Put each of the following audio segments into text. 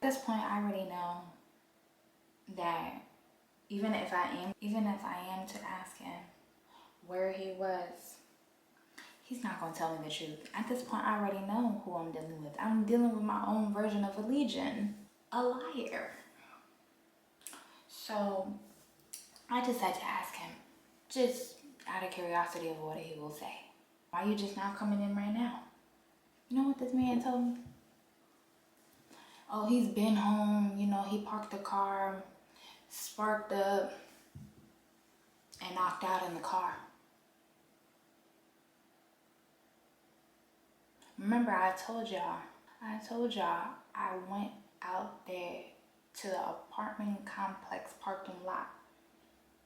At this point, I already know that even if I am to ask him where he was, he's not gonna tell me the truth. At this point, I already know who I'm dealing with. I'm dealing with my own version of a legion, a liar. So I decided to ask him, just out of curiosity of what he will say. Why are you just not coming in right now? You know what this man told me? Oh, he's been home, you know, he parked the car, sparked up, and knocked out in the car. Remember, I told y'all I went out there to the apartment complex parking lot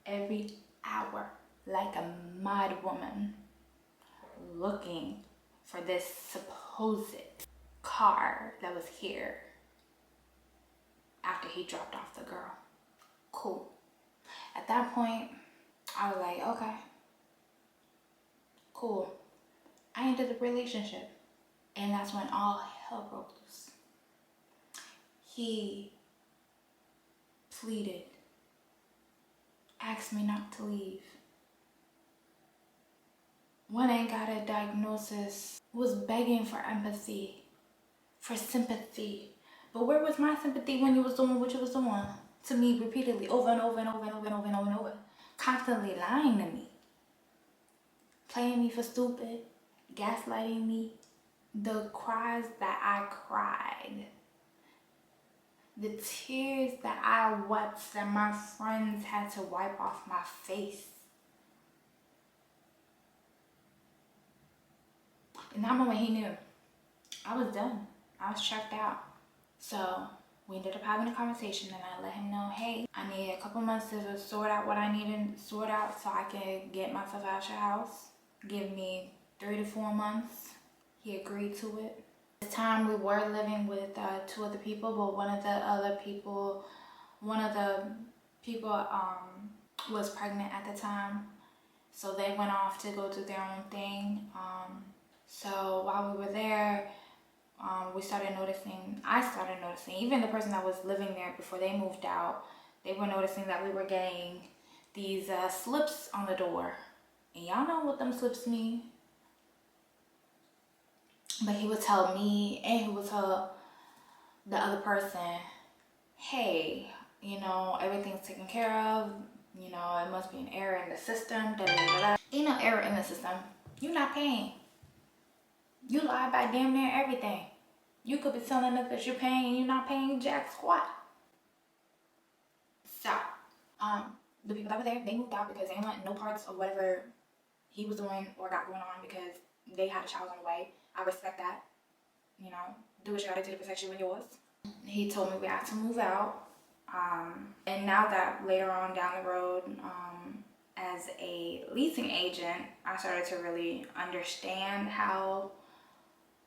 every hour like a mad woman looking for this supposed car that was here after he dropped off the girl. Cool. At that point, I was like, okay, cool. I ended the relationship. And that's when all hell broke loose. He pleaded, asked me not to leave. When I got a diagnosis, was begging for empathy, for sympathy. But where was my sympathy when you was doing what you was doing to me repeatedly, over and over and over and over and over and over and over, constantly lying to me, playing me for stupid, gaslighting me. The cries that I cried, the tears that I wept that my friends had to wipe off my face. In that moment, he knew. I was done. I was checked out. So we ended up having a conversation, and I let him know, hey, I need a couple months to sort out what I need to sort out so I can get myself out of your house. Give me 3 to 4 months. He agreed to it. At the time, we were living with 2 other people, but one of the people was pregnant at the time. So they went off to go do their own thing. So while we were there, I started noticing, even the person that was living there before they moved out, they were noticing that we were getting these slips on the door. And y'all know what them slips mean. But he would tell me, and he would tell the other person, hey, you know, everything's taken care of. You know, it must be an error in the system. Da, da, da, da. Ain't no error in the system. You're not paying. You lie about damn near everything. You could be telling us that you're paying and you're not paying jack squat. So, the people that were there, they moved out because they didn't want no parts of whatever he was doing or got going on because they had a child on the way. I respect that. You know, do what you gotta do to protect you and yours. He told me we had to move out. And now that later on down the road, as a leasing agent, I started to really understand how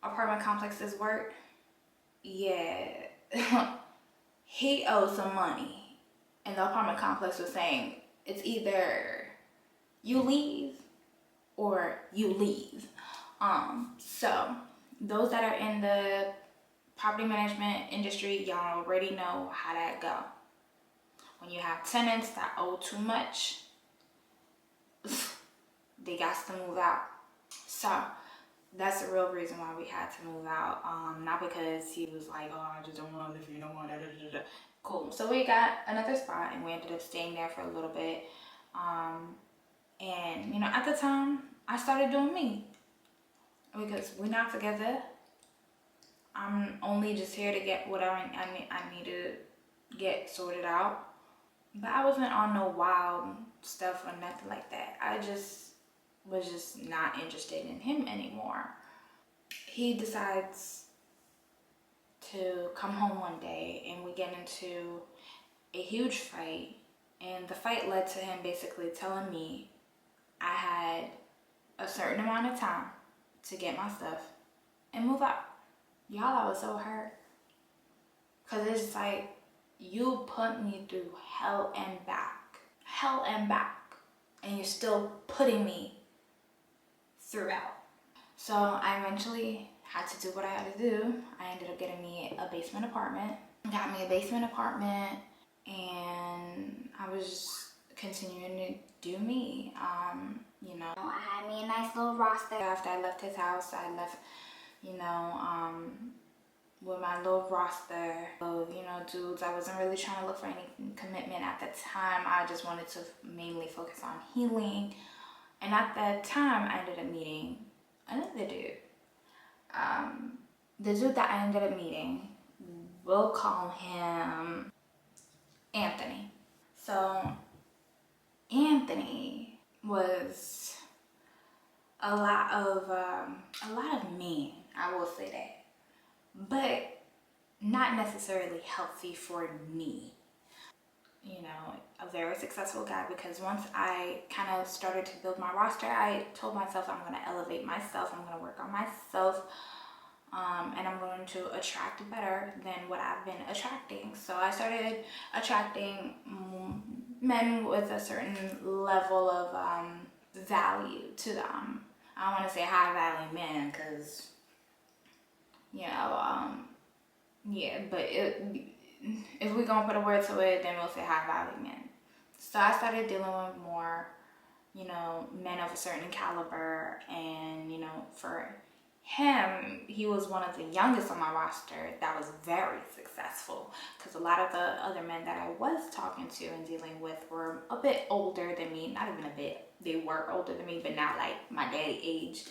apartment complexes work. Yeah, he owed some money. And the apartment complex was saying, it's either you leave or you leave. So those that are in the property management industry, y'all already know how that go. When you have tenants that owe too much, they got to move out. So that's the real reason why we had to move out. Not because he was like, oh, I just don't want to live here no more. Cool. So we got another spot and we ended up staying there for a little bit. And you know, at the time, I started doing me because we're not together. I'm only just here to get whatever I need to get sorted out. But I wasn't on no wild stuff or nothing like that. I just was just not interested in him anymore. He decides to come home one day and we get into a huge fight. And the fight led to him basically telling me I had a certain amount of time to get my stuff and move out. Y'all, I was so hurt. Cause it's just like, you put me through hell and back, and you're still putting me throughout. So I eventually had to do what I had to do. I ended up getting me a basement apartment. got me a basement apartment, and I was just continuing to do me. I had me a nice little roster. After I left his house, I left, with my little roster of, dudes. I wasn't really trying to look for any commitment at the time. I just wanted to mainly focus on healing. And at that time, I ended up meeting another dude. The dude that I ended up meeting, we'll call him Anthony. So Anthony was a lot of me, I will say that, but not necessarily healthy for me. A very successful guy, because once I kind of started to build my roster, I told myself I'm going to elevate myself, I'm going to work on myself, and I'm going to attract better than what I've been attracting. So I started attracting men with a certain level of value to them. I don't want to say high value men, because but if we're gonna put a word to it, then we'll say high value men. So I started dealing with more, men of a certain caliber, and for him, he was one of the youngest on my roster that was very successful, because a lot of the other men that I was talking to and dealing with were a bit older than me. Not even a bit, they were older than me, but not like my daddy age,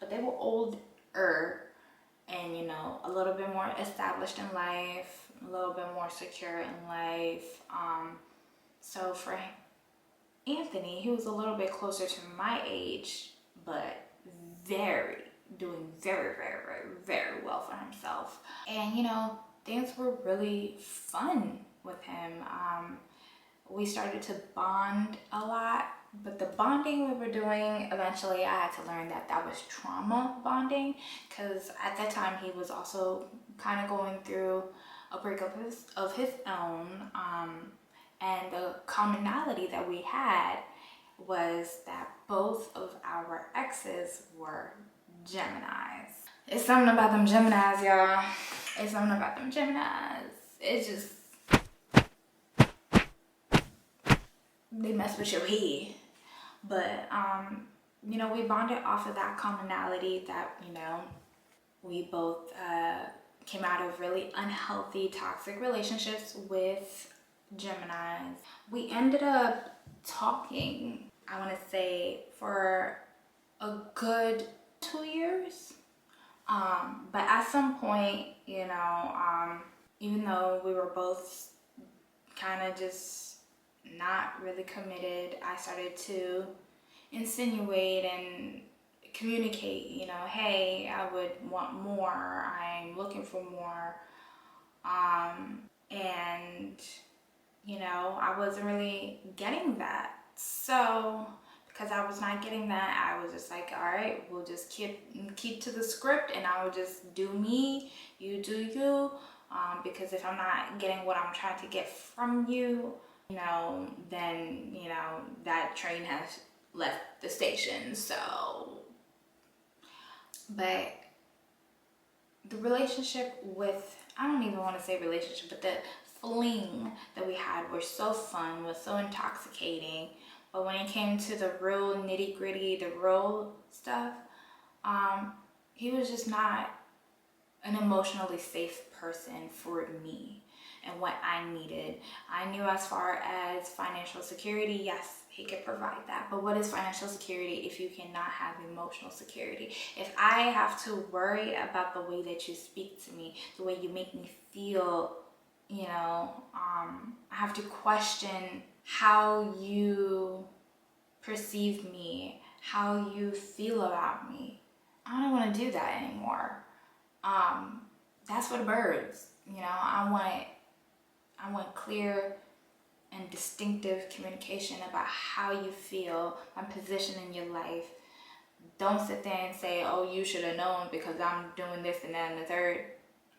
but they were older, and a little bit more established in life, a little bit more secure in life. So for Anthony, he was a little bit closer to my age, but doing very, very, very, very well for himself. And things were really fun with him. We started to bond a lot, but the bonding we were doing, eventually I had to learn that was trauma bonding, because at that time he was also kind of going through a breakup of his own, and the commonality that we had was that both of our exes were Geminis. It's something about them Geminis, y'all. It's something about them Geminis. It's just, they mess with your head. But we bonded off of that commonality that we both came out of really unhealthy, toxic relationships with Geminis. We ended up talking, I want to say, for a good 2 years. But at some point, even though we were both kind of just not really committed, I started to insinuate and communicate, hey, I would want more, I'm looking for more. And I wasn't really getting that. So because I was not getting that, I was just like, all right, we'll just keep to the script, and I will just do me, you do you. Because if I'm not getting what I'm trying to get from you, then that train has left the station. So, but the relationship with, I don't even want to say relationship, but the fling that we had were so fun, was so intoxicating. But when it came to the real nitty gritty, the real stuff, he was just not an emotionally safe person for me and what I needed. I knew as far as financial security, yes, he could provide that. But what is financial security if you cannot have emotional security? If I have to worry about the way that you speak to me, the way you make me feel, I have to question how you perceive me, how you feel about me. I don't want to do that anymore. That's for the birds. I want clear and distinctive communication about how you feel, my position in your life. Don't sit there and say, oh, you should have known because I'm doing this and that and the third.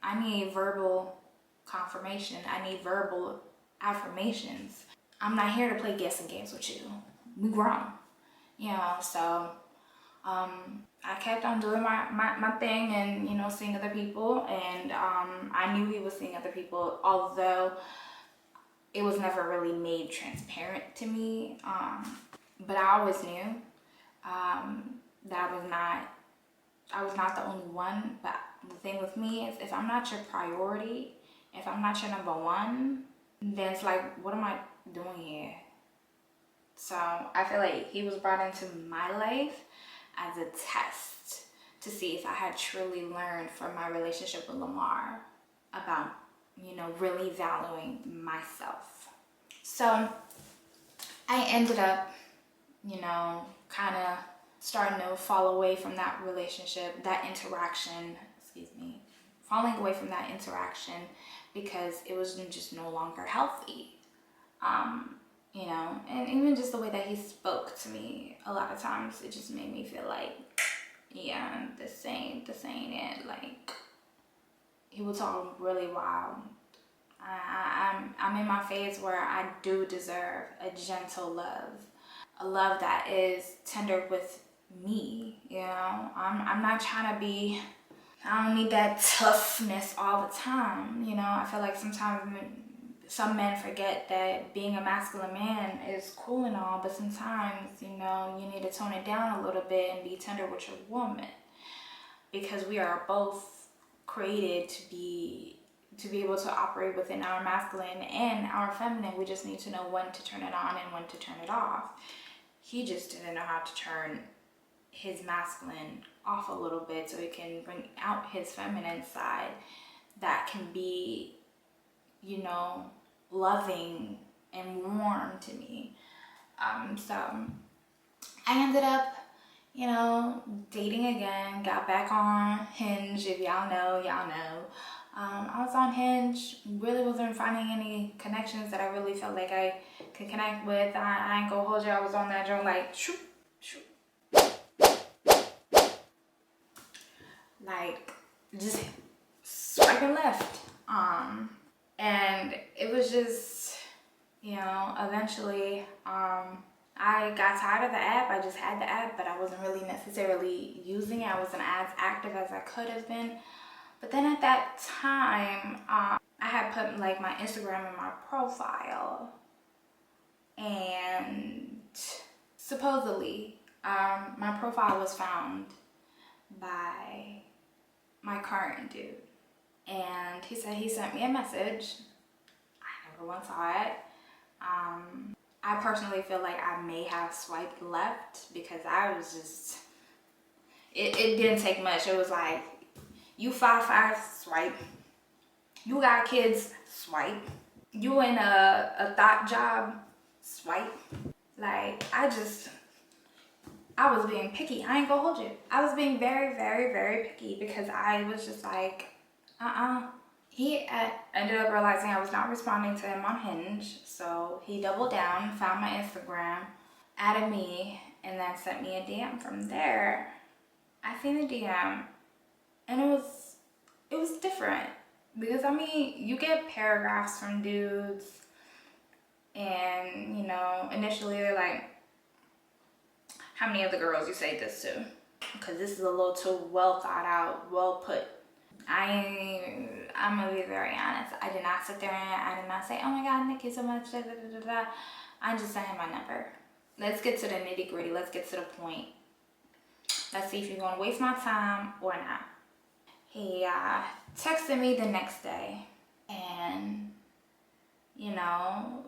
I need verbal confirmation. I need verbal affirmations. I'm not here to play guessing games with you. We grown. So I kept on doing my thing and, you know, seeing other people. And I knew he was seeing other people, although it was never really made transparent to me. But I always knew that I was not the only one. But the thing with me is, if I'm not your priority, if I'm not your number one, then it's like, what am I doing here? So I feel like he was brought into my life as a test to see if I had truly learned from my relationship with Lamar about, you know, really valuing myself. So I ended up, you know, kind of starting to fall away from that relationship, that interaction, falling away from that interaction because it was just no longer healthy. You know, and even just the way that he spoke to me, a lot of times it just made me feel like, yeah, this ain't it. Like, he would talk really wild. I'm in my phase where I do deserve a gentle love, a love that is tender with me. You know, I'm not trying to be. I don't need that toughness all the time. You know, I feel like sometimes some men forget that being a masculine man is cool and all, but sometimes, you know, you need to tone it down a little bit and be tender with your woman, because we are both created to be able to operate within our masculine and our feminine. We just need to know when to turn it on and when to turn it off. He just didn't know how to turn his masculine off a little bit so he can bring out his feminine side that can be, you know, loving and warm to me. So I ended up, you know, dating again, got back on Hinge. If y'all know, y'all know. I was on Hinge, really wasn't finding any connections that I really felt like I could connect with. I ain't gonna hold you, I was on that joint like, shoot, shoot. Like, just swiping left. And it was just, you know, eventually, I got tired of the app. I just had the app, but I wasn't really necessarily using it. I wasn't as active as I could have been. But then at that time, I had put like my Instagram in my profile, and supposedly, my profile was found by my current dude. And he said he sent me a message. I never once saw it. I personally feel like I may have swiped left because I was just, it didn't take much. It was like, you 5'5", swipe. You got kids, swipe. You in a thought job, swipe. Like, I was being picky. I ain't gonna hold you. I was being very, very, very picky because I was just like, He ended up realizing I was not responding to him on Hinge, so he doubled down, found my Instagram, added me, and then sent me a DM from there. I seen the DM, and it was different because, I mean, you get paragraphs from dudes, and, you know, initially they're like, how many of the girls you say this to? Because this is a little too well thought out, well put. I'm gonna be very honest. I did not sit there and I did not say, oh my God, Nikki, so much, da, da, da, da, da. I just sent him my number. Let's get to the nitty gritty. Let's get to the point. Let's see if you're gonna waste my time or not. He texted me the next day, and, you know,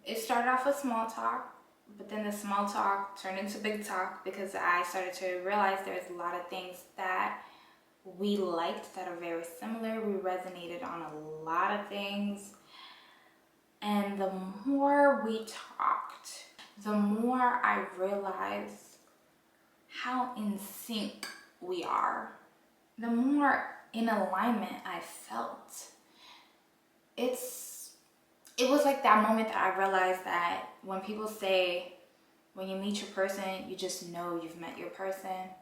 it started off with small talk, but then the small talk turned into big talk because I started to realize there's a lot of things that we liked that are very similar. We resonated on a lot of things. And the more we talked, the more I realized how in sync we are. The more in alignment I felt. It was like that moment that I realized that when people say, when you meet your person, you just know you've met your person.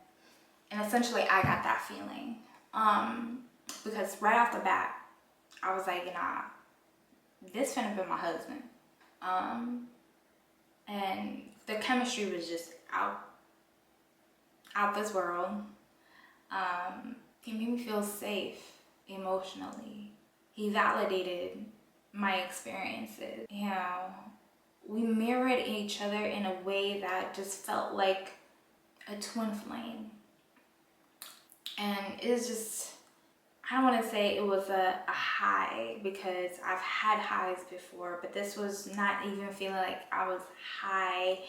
And essentially, I got that feeling. Because right off the bat, I was like, nah, this finna be my husband. And the chemistry was just out out this world. He made me feel safe emotionally. He validated my experiences. You know, we mirrored each other in a way that just felt like a twin flame. And it's just, I don't want to say it was a high, because I've had highs before, but this was not even feeling like I was high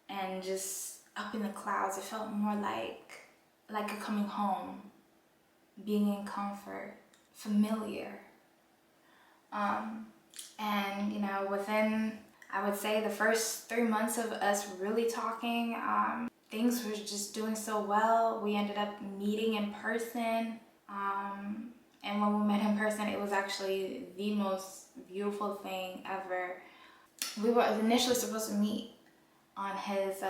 and just up in the clouds. It felt more like a coming home, being in comfort, familiar. And you know, within, I would say, the first 3 months of us really talking, things were just doing so well. We ended up meeting in person. And when we met in person, it was actually the most beautiful thing ever. We were initially supposed to meet on his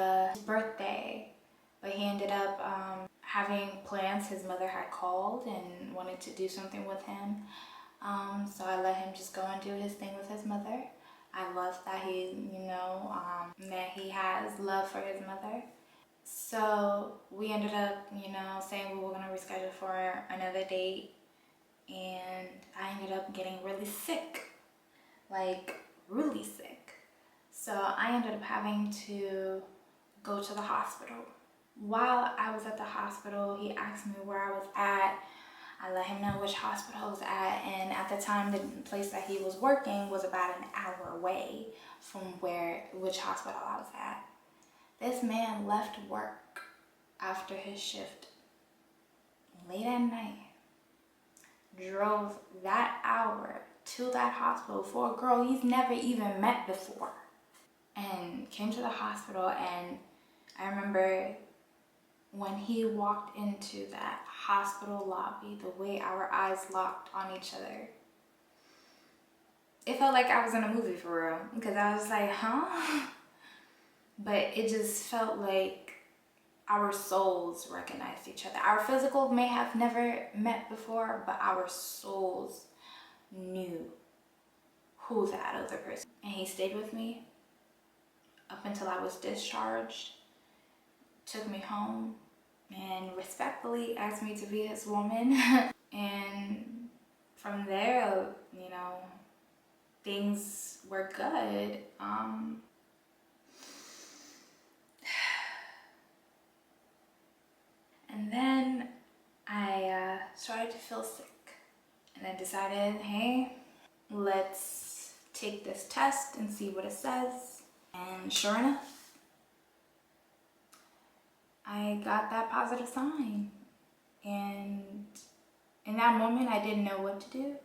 birthday, but he ended up having plans. His mother had called and wanted to do something with him. So I let him just go and do his thing with his mother. I love that he, that he has love for his mother. So we ended up, saying we were going to reschedule for another date. And I ended up getting really sick, like really sick. So I ended up having to go to the hospital. While I was at the hospital, he asked me where I was at. I let him know which hospital I was at, and at the time, the place that he was working was about an hour away from which hospital I was at. This man left work after his shift late at night, drove that hour to that hospital for a girl he's never even met before, and came to the hospital. And I remember when he walked into that hospital lobby, the way our eyes locked on each other, it felt like I was in a movie for real, because I was like, huh? But it just felt like our souls recognized each other. Our physical may have never met before, but our souls knew who that other person. And he stayed with me up until I was discharged, took me home, and respectfully asked me to be his woman. And from there, things were good. And then I started to feel sick. And I decided, hey, let's take this test and see what it says. And sure enough, I got that positive sign. And in that moment, I didn't know what to do.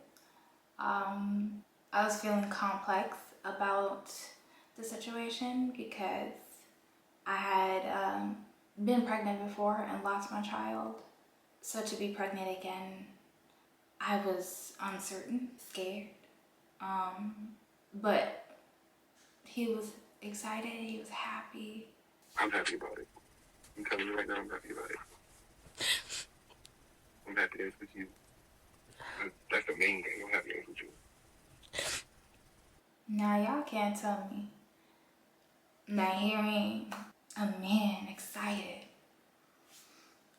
I was feeling complex about the situation, because I had been pregnant before and lost my child. So to be pregnant again, I was uncertain, scared. But he was excited, he was happy. I'm happy about it. I'm telling you right now, I'm happy about it. I'm happy that it's with you. That's the main thing. I'm happy that it's with you. Now y'all can't tell me that hearing a man excited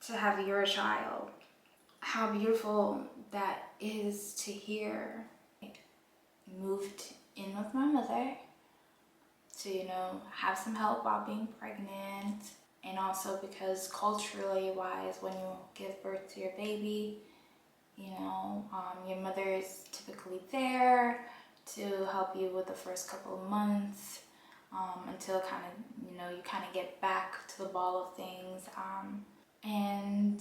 to have your child, how beautiful that is to hear. Moved in with my mother to, have some help while being pregnant. And also because culturally wise, when you give birth to your baby, your mother is typically there to help you with the first couple of months, until you kind of get back to the ball of things. And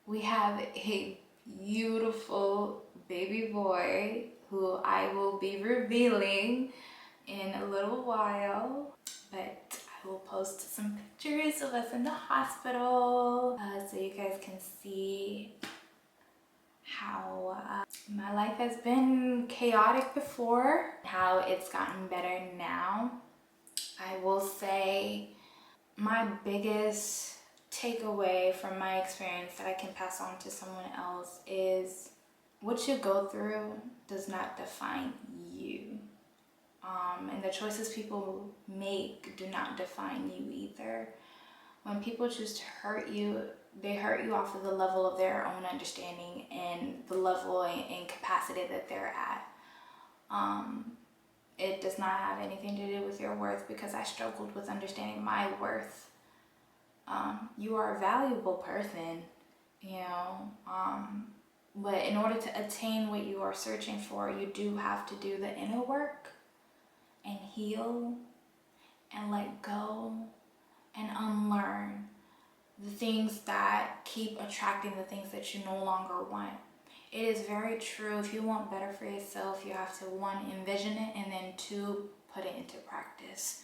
we have a beautiful baby boy who I will be revealing in a little while, but I will post some pictures of us in the hospital, so you guys can see how my life has been chaotic before, how it's gotten better now. I will say my biggest takeaway from my experience that I can pass on to someone else is what you go through does not define you. And the choices people make do not define you either. When people choose to hurt you, they hurt you off of the level of their own understanding and the level and capacity that they're at. It does not have anything to do with your worth, because I struggled with understanding my worth. You are a valuable person, you know, but in order to attain what you are searching for, you do have to do the inner work and heal and let go and unlearn the things that keep attracting the things that you no longer want. It is very true. If you want better for yourself, you have to, one, envision it, and then two, put it into practice.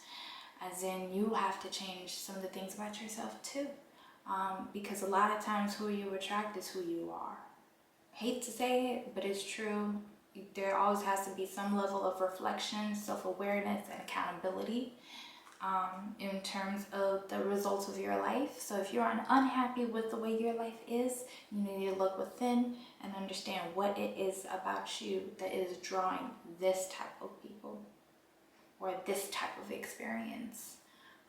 As in, you have to change some of the things about yourself too. Because a lot of times who you attract is who you are. Hate to say it, but it's true. There always has to be some level of reflection, self-awareness, and accountability in terms of the results of your life. So if you're unhappy with the way your life is, you need to look within and understand what it is about you that is drawing this type of people or this type of experience.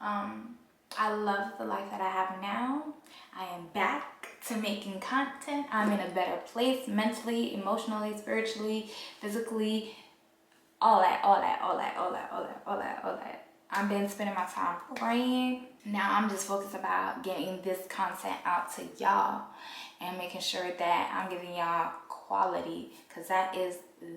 I love the life that I have now. I am back to making content. I'm in a better place mentally, emotionally, spiritually, physically, all that. I've been spending my time praying. Now I'm just focused about getting this content out to y'all and making sure that I'm giving y'all quality, because that is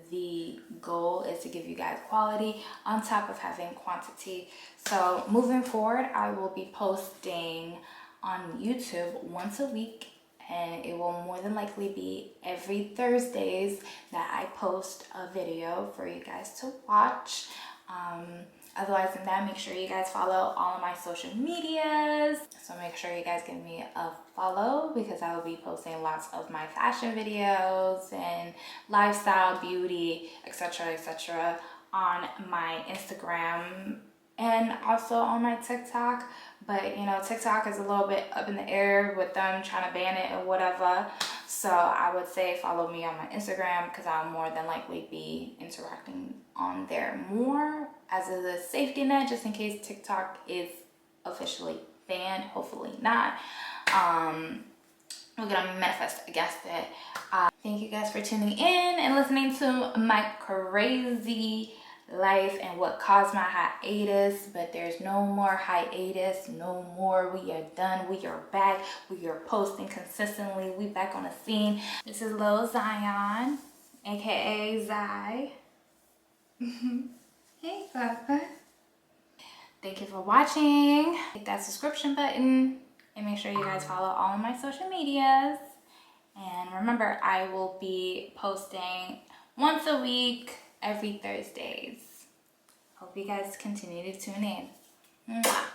the goal, is to give you guys quality on top of having quantity. So moving forward, I will be posting on YouTube once a week, and it will more than likely be every Thursdays that I post a video for you guys to watch. Otherwise than that, make sure you guys follow all of my social medias. So make sure you guys give me a follow, because I will be posting lots of my fashion videos and lifestyle, beauty, etc. on my Instagram and also on my TikTok. But you know, TikTok is a little bit up in the air with them trying to ban it or whatever. So I would say follow me on my Instagram, because I'll more than likely be interacting on there more as a safety net, just in case TikTok is officially banned. Hopefully not. We're gonna manifest against it. Thank you guys for tuning in and listening to my crazy life and what caused my hiatus. But there's no more hiatus, no more. We are done. We are back. We are posting consistently. We back on the scene. This is Lil Zion, aka Zai. Hey Papa. Thank you for watching. Hit that subscription button and make sure you guys follow all of my social medias. And remember, I will be posting once a week, every Thursdays. Hope you guys continue to tune in. Mwah.